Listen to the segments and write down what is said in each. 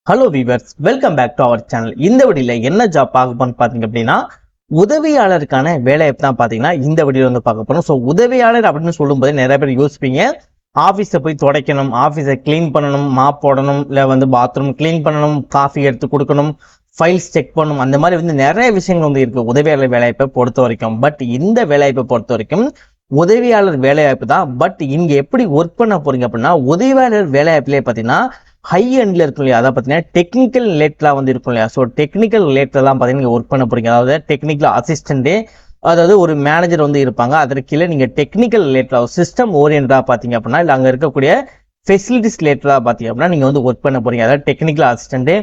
Hello viewers, welcome back to our channel. இந்த வீடியோல என்ன ஜாப் பார்க்க போறோம்னு பார்த்தீங்க அப்படின்னா, உதவியாளருக்கான வேலைவாய்ப்பு தான் பார்த்தீங்கன்னா இந்த வீடியோல வந்து பார்க்க போறோம். ஸோ உதவியாளர் அப்படின்னு சொல்லும்போது நிறைய பேர் யோசிப்பீங்க, ஆஃபீஸை போய் துடைக்கணும், ஆஃபீஸை க்ளீன் பண்ணணும், மாப் போடணும், இல்லை வந்து பாத்ரூம் க்ளீன் பண்ணணும், காஃபி எடுத்து கொடுக்கணும், ஃபைல்ஸ் செக் பண்ணணும், அந்த மாதிரி வந்து நிறைய விஷயங்கள் வந்து இருக்கு உதவியாளர் வேலைவாய்ப்பை பொறுத்த வரைக்கும். பட் இந்த வேலைவாய்ப்பை பொறுத்த வரைக்கும் உதவியாளர் வேலைவாய்ப்பு தான். பட் இங்க எப்படி ஒர்க் பண்ண போறீங்க அப்படின்னா, உதவியாளர் வேலைவாய்ப்புலேயே பார்த்தீங்கன்னா ஹை எண்ட்ல இருக்கும் இல்லையா, அதை பார்த்தீங்கன்னா டெக்னிக்கல் ரிலேட்டடாக வந்து இருக்கும் இல்லையா. ஸோ டெக்னிக்கல் ரிலேட்டட் தான் பார்த்தீங்கன்னா நீங்கள் ஒர்க் பண்ண போறீங்க. அதாவது டெக்னிக்கல் அசிஸ்டன்ட்டே, அதாவது ஒரு மேனேஜர் வந்து இருப்பாங்க. அதற்கு கீழே நீங்கள் டெக்னிக்கல் ரிலேட்டடாக சிஸ்டம் ஓரியன்டாக பார்த்தீங்க அப்படின்னா, இல்லை அங்கே இருக்கக்கூடிய ஃபெசிலிட்டிஸ் ரிலேட்டடாக பார்த்தீங்க அப்படின்னா நீங்கள் வந்து ஒர்க் பண்ண போறீங்க. அதாவது technical assistant,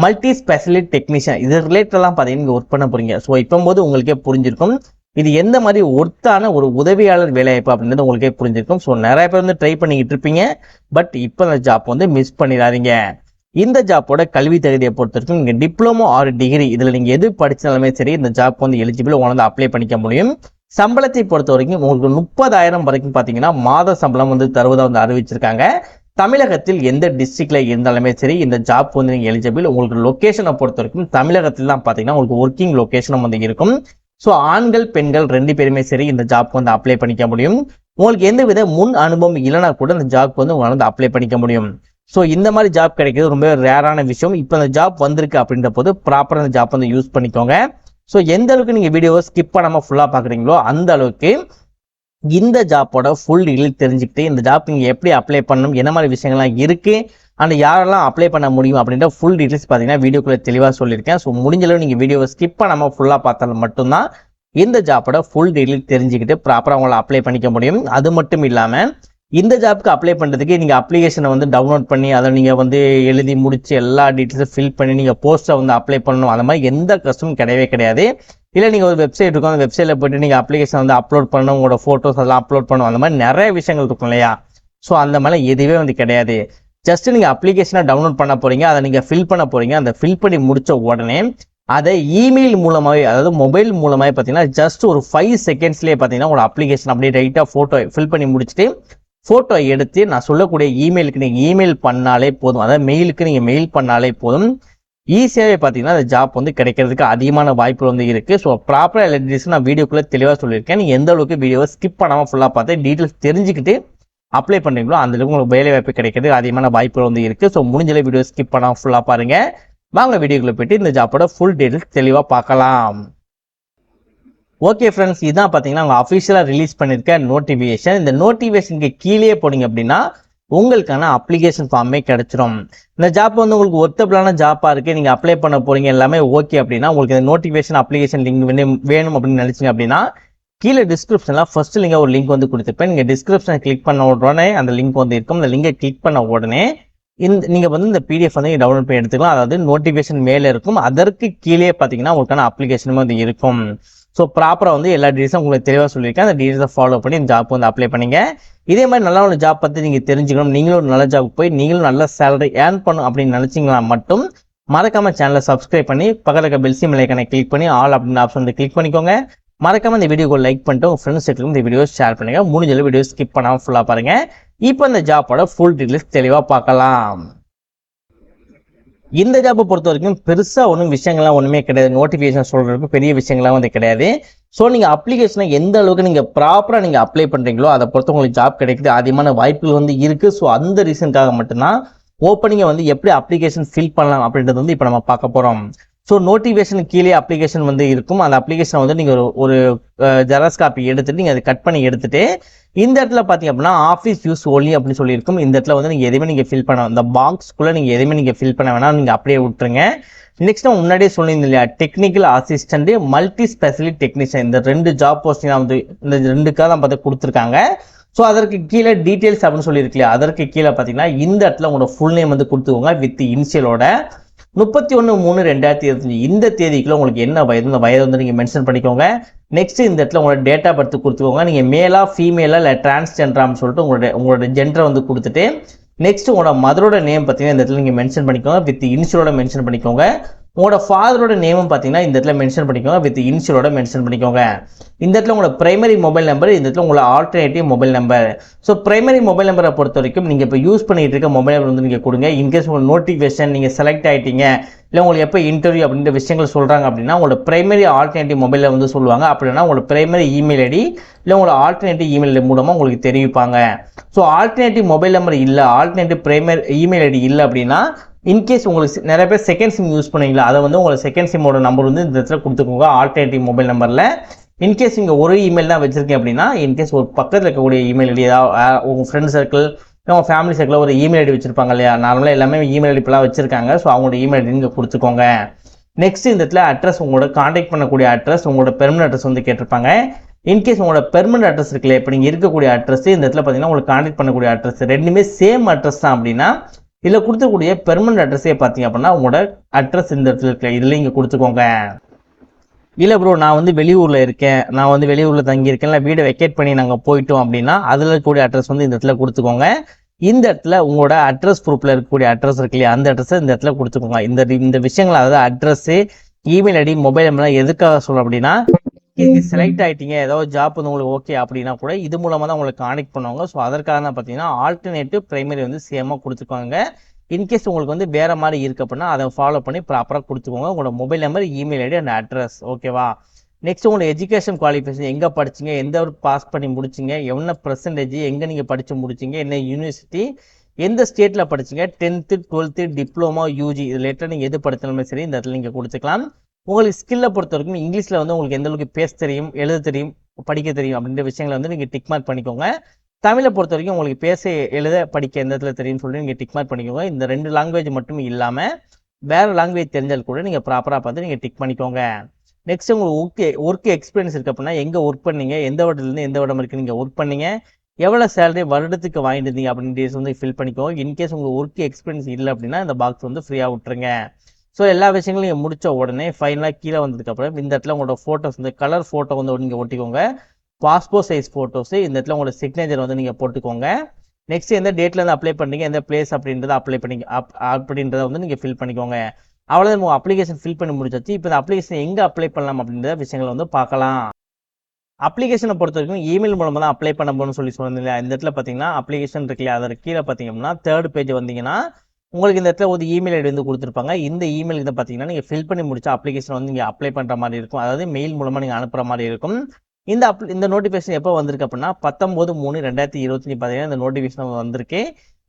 multi speciality technician, இது ரிலேட்டடாக பார்த்தீங்கன்னா நீங்கள் ஒர்க் பண்ண போறீங்க. ஸோ இப்போது உங்களுக்கே புரிஞ்சிருக்கும் இது எந்த மாதிரி ஒர்த்தான ஒரு உதவியாளர் வேலைவாய்ப்பு அப்படின்றது உங்களுக்கே புரிஞ்சிருக்கும். ஸோ நிறைய பேர் வந்து ட்ரை பண்ணிக்கிட்டு இருப்பீங்க. பட் இப்போ அந்த ஜாப் வந்து மிஸ் பண்ணிடாதீங்க. இந்த ஜாப்போட கல்வி தகுதியை பொறுத்த வரைக்கும் நீங்கள் டிப்ளமோ ஆர் டிகிரி இதில் நீங்கள் எது படித்தாலுமே சரி இந்த ஜாப் வந்து எலிஜிபிள், உங்களை அப்ளை பண்ணிக்க முடியும். சம்பளத்தை பொறுத்த வரைக்கும் உங்களுக்கு 30,000 வரைக்கும் பார்த்தீங்கன்னா மாத சம்பளம் வந்து தருவதாக வந்து அறிவிச்சிருக்காங்க. தமிழகத்தில் எந்த டிஸ்ட்ரிக்ட்ல இருந்தாலுமே சரி இந்த ஜாப் வந்து நீங்கள் எலிஜிபிள். உங்களுக்கு லொக்கேஷனை பொறுத்த வரைக்கும் தமிழகத்தில் தான் பார்த்தீங்கன்னா உங்களுக்கு ஒர்க்கிங் லொக்கேஷனும் வந்து இருக்கும். ஸோ ஆண்கள் பெண்கள் 2 பேருமே சரி இந்த ஜாப்க்கு வந்து அப்ளை பண்ணிக்க முடியும். உங்களுக்கு எந்த வித முன் அனுபவம் இல்லைனா கூட இந்த ஜாப்க்கு வந்து உங்களால் வந்து அப்ளை பண்ணிக்க முடியும். ஸோ இந்த மாதிரி ஜாப் கிடைக்கிறது ரொம்ப ரேரான விஷயம். இப்போ இந்த ஜாப் வந்திருக்கு அப்படின்ற போது ப்ராப்பராக இந்த ஜாப் வந்து யூஸ் பண்ணிக்கோங்க. ஸோ எந்த அளவுக்கு நீங்கள் வீடியோவை ஸ்கிப் பண்ணாமல் ஃபுல்லாக பார்க்குறீங்களோ அந்த அளவுக்கு இந்த ஜாப்போட ஃபுல் டீடைல் தெரிஞ்சுக்கிட்டு இந்த ஜாப் நீங்கள் எப்படி அப்ளை பண்ணணும், என்ன மாதிரி விஷயங்கள்லாம் இருக்குது, அண்ட் யாரெல்லாம் அப்ளை பண்ண முடியும் அப்படின்ற ஃபுல் டீடைல்ஸ் பார்த்தீங்கன்னா வீடியோக்குள்ளே தெளிவாக சொல்லியிருக்கேன். ஸோ முடிஞ்சளவு நீங்கள் வீடியோவை ஸ்கிப் பண்ணாமல் ஃபுல்லாக பார்த்தாலும் மட்டும்தான் இந்த ஜாப்போட ஃபுல் டீடைல் தெரிஞ்சுக்கிட்டு ப்ராப்பராக உங்களை அப்ளை பண்ணிக்க முடியும். அது மட்டும் இல்லாமல் இந்த ஜாப்புக்கு அப்ளை பண்ணுறதுக்கு நீங்கள் அப்ளிகேஷனை வந்து டவுன்லோட் பண்ணி அதை நீங்கள் வந்து எழுதி முடிச்சு எல்லா டீட்டெயில்ஸும் ஃபில் பண்ணி நீங்கள் போஸ்ட்டை வந்து அப்ளை பண்ணணும், அந்த மாதிரி எந்த கஷ்டமும் கிடையவே கிடையாது. இல்லை நீங்கள் ஒரு வெப்சைட் இருக்கும், அந்த வெப்சைட்டில் போய்ட்டு நீங்கள் அப்ளிகேஷன் வந்து அப்லோட் பண்ணணும், உங்களோட ஃபோட்டோஸ் அதெல்லாம் அப்லோட் பண்ணணும், அந்த மாதிரி நிறைய விஷயங்கள் இருக்கும் இல்லையா. ஸோ அந்த மாதிரி எதுவே வந்து கிடையாது. ஜஸ்ட் நீங்கள் அப்ளிகேஷனை டவுன்லோட் பண்ண போகிறீங்க, அதை நீங்கள் ஃபில் பண்ண போகிறீங்க. அந்த ஃபில் பண்ணி முடித்த உடனே அதை இமெயில் மூலமாகவே, அதாவது மொபைல் மூலமாகவே பார்த்தீங்கன்னா ஜஸ்ட் ஒரு 5 செகண்ட்ஸ்லேயே பார்த்தீங்கன்னா உங்களோட அப்ளிகேஷன் அப்படியே ரைட்டாக ஃபோட்டோ ஃபில் பண்ணி முடிச்சுட்டு ஃபோட்டோ எடுத்து நான் சொல்லக்கூடிய இமெயிலுக்கு நீங்கள் இமெயில் பண்ணாலே போதும், அதாவது மெயிலுக்கு நீங்கள் மெயில் பண்ணாலே போதும். ஈஸியாகவே பார்த்தீங்கன்னா அந்த ஜாப் வந்து கிடைக்கிறதுக்கு அதிகமான வாய்ப்பு வந்து இருக்குது. ஸோ ப்ராப்பராக எல்லா டீட்டெயில்ஸும் நான் வீடியோக்குள்ளே தெளிவாக சொல்லியிருக்கேன். நீங்கள் எந்த அளவுக்கு வீடியோவை ஸ்கிப் பண்ணாமல் ஃபுல்லாக பார்த்து டீட்டெயில்ஸ் தெரிஞ்சுக்கிட்டு அப்ளை பண்ணுறீங்களோ அந்த அளவுக்கு உங்களுக்கு வேலை வாய்ப்பு கிடைக்கிறதுக்கு அதிகமான வாய்ப்புகள் வந்து இருக்குது. ஸோ முடிஞ்சளவு வீடியோ ஸ்கிப் பண்ணாமல் ஃபுல்லாக பாருங்கள். வாங்க வீடியோக்குள்ளே போய்ட்டு இந்த ஜாப்போட ஃபுல் டீட்டெயில்ஸ் தெளிவாக பார்க்கலாம். ஓகே ஃப்ரெண்ட்ஸ், இதுதான் பார்த்தீங்கன்னா அவங்க அஃபிஷியலாக ரிலீஸ் பண்ணியிருக்க நோட்டிஃபிகேஷன். இந்த நோட்டிஃபிகேஷனுக்கு கீழே போனீங்க அப்படின்னா உங்களுக்கான அப்ளிகேஷன் ஃபார்மே கிடைச்சிரும். இந்த ஜாப் வந்து உங்களுக்கு ஒர்த்தபிளான ஜாப்பாக இருக்குது, நீங்கள் அப்ளை பண்ண போகிறீங்க, எல்லாமே ஓகே அப்படின்னா உங்களுக்கு இந்த நோட்டிஃபிகேஷன் அப்ளிகேஷன் லிங்க் வேணும் அப்படின்னு நினச்சிங்க அப்படின்னா கீழே டிஸ்கிரிப்ஷனில் ஃபர்ஸ்ட் லிங்காக ஒரு லிங்க் வந்து கொடுத்துருப்பேன். நீங்கள் டிஸ்கிரிப்ஷனை கிளிக் பண்ண உடனே அந்த லிங்க் வந்து இருக்கும். அந்த லிங்கை கிளிக் பண்ண உடனே நீங்கள் வந்து இந்த பிடிஎஃப் வந்து டவுன்லோட் பண்ணி எடுத்துக்கலாம். அதாவது நோட்டிஃபிகேஷன் மேலே இருக்கும், அதற்கு கீழே பார்த்தீங்கன்னா உங்களுக்கான அப்ளிகேஷனும் வந்து இருக்கும். ஸோ ப்ராப்பராக வந்து எல்லா டீட்டெயில்ஸும் உங்களுக்கு தெளிவாக சொல்லியிருக்கேன். அந்த டீட்டெயில்ஸை ஃபாலோ பண்ணி இந்த ஜாப் வந்து அப்ளை பண்ணிங்க. இதே மாதிரி நல்ல ஒரு ஜாப் பற்றி நீங்கள் தெரிஞ்சுக்கணும், நீங்களும் ஒரு நல்ல ஜாப் போய் நீங்களும் நல்ல சேலரி ஏர்ன் பண்ணணும் அப்படின்னு நினச்சிங்கன்னா மட்டும் மறக்காமல் சேனலை சப்ஸ்கிரைப் பண்ணி பக்கத்தில் இருக்க பெல் சிம் ஐகானை கிளிக் பண்ணி ஆல் அப்படின்னு ஆப்ஷன் வந்து கிளிக் பண்ணிக்கோங்க. மறக்காமல் இந்த வீடியோக்கு லைக் பண்ணிட்டு உங்கள் ஃப்ரெண்ட்ஸ் சர்க்கிளுக்கு இந்த வீடியோ ஷேர் பண்ணுங்கள். முடிஞ்சளவு வீடியோ ஸ்கிப் பண்ணாமல் ஃபுல்லாக பாருங்கள். இப்போ இந்த ஜாப்போட ஃபுல் டீட்டெயில்ஸ் தெளிவாக பார்க்கலாம். இந்த ஜாப்பை பொறுத்த வரைக்கும் பெருசாக ஒன்றும் விஷயங்கள்லாம் ஒன்றுமே கிடையாது. நோட்டிஃபிகேஷன் சொல்கிறதுக்கு பெரிய விஷயங்கள்லாம் வந்து கிடையாது. ஸோ நீங்கள் அப்ளிகேஷனை எந்த அளவுக்கு நீங்கள் ப்ராப்பராக நீங்கள் அப்ளை பண்ணுறீங்களோ அதை பொறுத்து உங்களுக்கு ஜாப் கிடைக்குது அதிகமான வாய்ப்புகள் வந்து இருக்குது. ஸோ அந்த ரீசனுக்காக மட்டும்தான் ஓப்பனிங்கை வந்து எப்படி அப்ளிகேஷன் ஃபில் பண்ணலாம் அப்படின்றது வந்து இப்போ நம்ம பார்க்க போகிறோம். ஸோ நோட்டிஃபிகேஷன் கீழே அப்ளிகேஷன் வந்து இருக்கும். அந்த அப்ளிகேஷனை வந்து நீங்கள் ஒரு ஜெராக்ஸ் காப்பி எடுத்துட்டு நீங்கள் அதை கட் பண்ணி எடுத்துட்டு இந்த இடத்துல பார்த்தீங்க அப்படின்னா ஆஃபீஸ் யூஸ் ஒன்லி அப்படின்னு சொல்லியிருக்கும். இந்த இடத்துல வந்து நீங்கள் எதுவுமே நீங்கள் ஃபில் பண்ண, இந்த பாக்ஸ்க்குள்ளே நீங்கள் எதுவுமே நீங்கள் ஃபில் பண்ண வேணாம், நீங்கள் அப்படியே விட்டுருங்க. நெக்ஸ்ட் நான் முன்னாடியே சொல்லியிருந்தேன் இல்லையா, technical assistant, multi speciality technician, இந்த 2 ஜாப் போஸ்டிங் வந்து இந்த 2க்காக தான் பார்த்து கொடுத்துருக்காங்க. ஸோ அதற்கு கீழே டீட்டெயில்ஸ் அப்படின்னு சொல்லியிருக்கலையா, அதற்கு கீழே பார்த்தீங்கன்னா இந்த இடத்துல உங்களோட ஃபுல் நேம் வந்து கொடுத்துக்கோங்க வித் இனிஷியலோட 31/3/2025 இந்த தேதிக்குள்ள உங்களுக்கு என்ன வயது, இந்த வயது வந்து நீங்கள் மென்ஷன் பண்ணிக்கோங்க. நெக்ஸ்ட் இந்த இடத்துல உங்களோட டேட் ஆஃப் பர்த் கொடுத்துக்கோங்க. நீங்கள் மேலா ஃபீமேலா இல்லை டிரான்ஸ்ஜெண்டரான்னு சொல்லிட்டு உங்களோட ஜெண்டரை வந்து கொடுத்துட்டு நெக்ஸ்ட் உங்களோட மதரோட நேம் பார்த்தீங்கன்னா இந்த இடத்துல நீங்கள் மென்ஷன் பண்ணிக்கோங்க வித் இனிஷியலோட மென்ஷன் பண்ணிக்கோங்க. உங்களோட ஃபாதரோட நேமும் பார்த்தீங்கன்னா இந்த இடத்துல மென்ஷன் பண்ணிக்கோங்க, வித் இனிஷியலோட மென்ஷன் பண்ணிக்கோங்க. இந்த இடத்துல உங்களோட பிரைமரி மொபைல் நம்பர், இந்த இடத்துல உங்களோட alternative mobile number. So primary mobile நம்பரை பொறுத்த வரைக்கும் நீங்கள் இப்போ யூஸ் பண்ணிட்டு இருக்க மொபைல் நம்பர் வந்து நீங்கள் கொடுங்க. இன்கேஸ் உங்களுக்கு நோட்டிஃபிகேஷன் நீங்கள் செலக்ட் ஆகிட்டீங்க, இல்லை உங்களுக்கு எப்போ இன்டர்வியூ அப்படின்ற விஷயங்கள் சொல்கிறாங்க அப்படின்னா உங்களோட பிரைமரி ஆல்டர்னேட்டிவ் மொபைலில் வந்து சொல்லுவாங்க. அப்படின்னா உங்களோட பிரைமரி இமெயில் ஐடி இல்லை உங்களோட ஆல்டர்னேட்டிவ் இமெயில் மூலமாக உங்களுக்கு தெரிவிப்பாங்க. ஸோ ஆல்டர்னேட்டிவ் மொபைல் நம்பர் இல்லை, ஆல்டர்னேட்டிவ் பிரைமரி இமெயில் ஐடி இல்லை அப்படின்னா இன்கேஸ் உங்களுக்கு நிறைய பேர் செகண்ட் சிம் யூஸ் பண்ணுவீங்களா, அதை வந்து உங்களோட செகண்ட் சிம்மோட நம்பர் வந்து இந்த இடத்துல கொடுத்துக்கோங்க ஆல்டர்னேட்டிவ் மொபைல் நம்பரில். இன்கேஸ் நீங்கள் ஒரு இமெயில் தான் வச்சிருக்கீங்க அப்படின்னா இன்கேஸ் ஒரு பக்கத்தில் இருக்கக்கூடிய இமெயில் ஐடி ஏதாவது உங்கள் ஃப்ரெண்ட் சர்க்கிள் உங்கள் ஃபேமிலி சர்க்கிளில் ஒரு இமெயில் ஐடி வச்சிருப்பாங்க இல்லையா, நார்மலாக எல்லாமே இமெயில் ஐடி இப்போலாம் வச்சிருக்காங்க. ஸோ அவங்களோட இமெயில் ஐடி நீங்கள் கொடுத்துக்கோங்க. நெக்ஸ்ட் இந்த இடத்துல அட்ரஸ், உங்களோட கான்டாக்ட் பண்ணக்கூடிய அட்ரஸ், உங்களோட பெர்மனன்ட் அட்ரஸ் வந்து கேட்டிருப்பாங்க. இன்கேஸ் உங்களோட பெர்மனன்ட் அட்ரஸ் இருக்குல்ல, இப்போ நீங்கள் இருக்கக்கூடிய அட்ரஸ் இந்த இடத்துல பார்த்தீங்கன்னா உங்களுக்கு கான்டாக்ட் பண்ணக்கூடிய அட்ரஸ் ரெண்டுமே சேம் அட்ரஸ் தான் அப்படின்னா இதில் கொடுத்துக்கூடிய பெர்மனன்ட் அட்ரஸே பார்த்தீங்க அப்படின்னா உங்களோட அட்ரஸ் இந்த இடத்துல இருக்கு, இதில் இங்கே கொடுத்துக்கோங்க. இல்லை ப்ரோ நான் வந்து வெளியூரில் இருக்கேன், நான் வந்து வெளியூரில் தங்கியிருக்கேன், இல்லை வீடை வெக்கேட் பண்ணி நாங்கள் போயிட்டோம் அப்படின்னா அதில் இருக்கக்கூடிய அட்ரஸ் வந்து இந்த இடத்துல கொடுத்துக்கோங்க. இந்த இடத்துல உங்களோட அட்ரஸ் ப்ரூஃபில் இருக்கக்கூடிய அட்ரஸ் இருக்கு இல்லையா, அந்த அட்ரஸை இந்த இடத்துல கொடுத்துக்கோங்க. இந்த விஷயங்கள் அதாவது address, email ID, mobile number எதுக்காக சொல்கிறோம் அப்படின்னா நீங்கள் செலக்ட் ஆகிட்டீங்க, ஏதாவது ஜாப் வந்து உங்களுக்கு ஓகே அப்படின்னா கூட இது மூலமாக தான் உங்களுக்கு கான்டெக்ட் பண்ணுவாங்க. ஸோ அதற்காக தான் பார்த்தீங்கன்னா ஆல்டர்னேட்டிவ் பிரைமரி வந்து சேமாக கொடுத்துக்கோங்க. இன்கேஸ் உங்களுக்கு வந்து வேறு மாதிரி இருக்கு அப்படின்னா அதை ஃபாலோ பண்ணி ப்ராப்பராக கொடுத்துக்கோங்க, உங்களோட mobile number, email ID and address. ஓகேவா? நெக்ஸ்ட் உங்களோட எஜுகேஷன் குவாலிஃபிகேஷன் எங்கே படிச்சிங்க, எந்த ஒரு பாஸ் பண்ணி முடிச்சிங்க, என்ன பர்சன்டேஜ், எங்கே நீங்கள் படித்து முடிச்சிங்க, என்ன யூனிவர்சிட்டி, எந்த ஸ்டேட்டில் படிச்சிங்க, 10th 12th டிப்ளமோ யூஜி இது லேட்டர் நீங்கள் எது படித்தாலுமே சரி இந்த இடத்துல நீங்கள் கொடுத்துக்கலாம். உங்களுக்கு ஸ்கில்லை பொறுத்த வரைக்கும் இங்கிலீஷில் வந்து உங்களுக்கு எந்த அளவுக்கு பேச தெரியும், எழுத தெரியும், படிக்க தெரியும் அப்படின்ற விஷயங்களை வந்து நீங்கள் டிக் மார்க் பண்ணிக்கோங்க. தமிழை பொறுத்த வரைக்கும் உங்களுக்கு பேச, எழுத, படிக்க எந்த இடத்துல தெரியும்னு சொல்லி நீங்கள் டிக் மார்க் பண்ணிக்கோங்க. இந்த 2 லாங்குவேஜ் மட்டும் இல்லாமல் வேறு லாங்குவேஜ் தெரிஞ்சால் கூட நீங்கள் ப்ராப்பராக பார்த்து நீங்கள் டிக் பண்ணிக்கோங்க. நெக்ஸ்ட் உங்களுக்கு ஒர்க் எக்ஸ்பீரியன்ஸ் இருக்குது அப்படின்னா எங்கே ஒர்க் பண்ணீங்க, எந்த வருடத்துலேருந்து எந்த வருடம் இருக்குது நீங்கள் ஒர்க் பண்ணீங்க, எவ்வளோ சேலரி வருடத்துக்கு வாங்கிட்டு இருந்தீங்க அப்படின்றது வந்து ஃபில் பண்ணிக்கோங்க. இன்கேஸ் உங்களுக்கு ஒர்க் எக்ஸ்பீரியன்ஸ் இல்லை அப்படின்னா இந்த பாக்ஸ் வந்து ஃப்ரீயாக விட்டுருங்க. ஸோ எல்லா விஷயங்களும் நீங்கள் முடித்த உடனே ஃபைனலாக கீழே வந்ததுக்கப்புறம் இந்த இடத்துல உங்களோட ஃபோட்டோஸ், இந்த கலர் ஃபோட்டோ வந்து நீங்கள் ஒட்டிக்கோங்க. பாஸ்போர்ட் சைஸ் ஃபோட்டோஸு இந்த இடத்துல உங்களோட சிக்னேச்சர் வந்து நீங்கள் போட்டுக்கோங்க. நெக்ஸ்ட் எந்த டேட்லேருந்து அப்ளை பண்ணீங்க, எந்த பிளேஸ் அப்படின்றத அப்ளை பண்ணி அப்படின்றத வந்து நீங்கள் ஃபில் பண்ணிக்கோங்க. அவ்வளோதான், உங்கள் அப்ளிகேஷன் ஃபில் பண்ணி முடிச்சாச்சு. இப்போ இந்த அப்ளிகேஷன் எங்கே அப்ளை பண்ணலாம் அப்படின்ற விஷயங்களை வந்து பார்க்கலாம். அப்ளிகேஷனை பொறுத்த வரைக்கும் இமெயில் மூலமாக தான் அப்ளை பண்ண போகணும்னு சொல்லி சொன்னது இல்லையா, இந்த இடத்துல பார்த்தீங்கன்னா அப்ளிகேஷன் இருக்கு இல்லையா, அதற்கு கீழே பார்த்தீங்கன்னா 3rd பேஜ் வந்தீங்கன்னா உங்களுக்கு இந்த இடத்துல ஒரு இமெயில் ஐடி வந்து கொடுத்துருப்பாங்க. இந்த இமெயில் இதை பார்த்தீங்கன்னா நீங்கள் ஃபில் பண்ணி முடிச்ச அப்ளிகேஷன் வந்து நீங்கள் அப்ளை பண்ணுற மாதிரி இருக்கும், அதாவது மெயில் மூலமாக நீங்கள் அனுப்புகிற மாதிரி இருக்கும். இந்த நோட்டிஃபிகேஷன் எப்போ வந்திருக்கு அப்படின்னா 19/3/2025 பார்த்தீங்கன்னா இந்த நோட்டிஃபிகேஷன் வந்திருக்கு.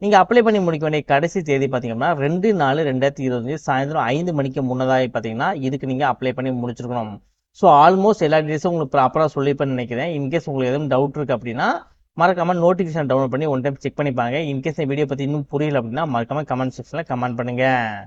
நீங்கள் அப்ளை பண்ணி முடிக்க வேண்டிய கடைசி தேதி பார்த்தீங்கன்னா 2/4/2025 சாயந்தரம் 5 மணிக்கு முன்னதாக பார்த்தீங்கன்னா இதுக்கு நீங்கள் அப்ளை பண்ணி முடிச்சிருக்கணும். ஸோ ஆல்மோஸ்ட் எல்லா டீட்டெயில்ஸும் உங்களுக்கு ப்ராப்பராக சொல்லிப்பேன்னு நினைக்கிறேன். இன்கேஸ் உங்களுக்கு எதுவும் டவுட் இருக்குது அப்படின்னா மறக்காமல் நோட்டிஃபிகேஷன் டவுன்லோட் பண்ணி ஒன் டைம் செக் பண்ணி பாருங்க. இன்கேஸ் இந்த வீடியோ பற்றி இன்னும் புரியல அப்படின்னா மறக்காமல் கமெண்ட் செக்ஷனில் கமெண்ட் பண்ணுங்கள்.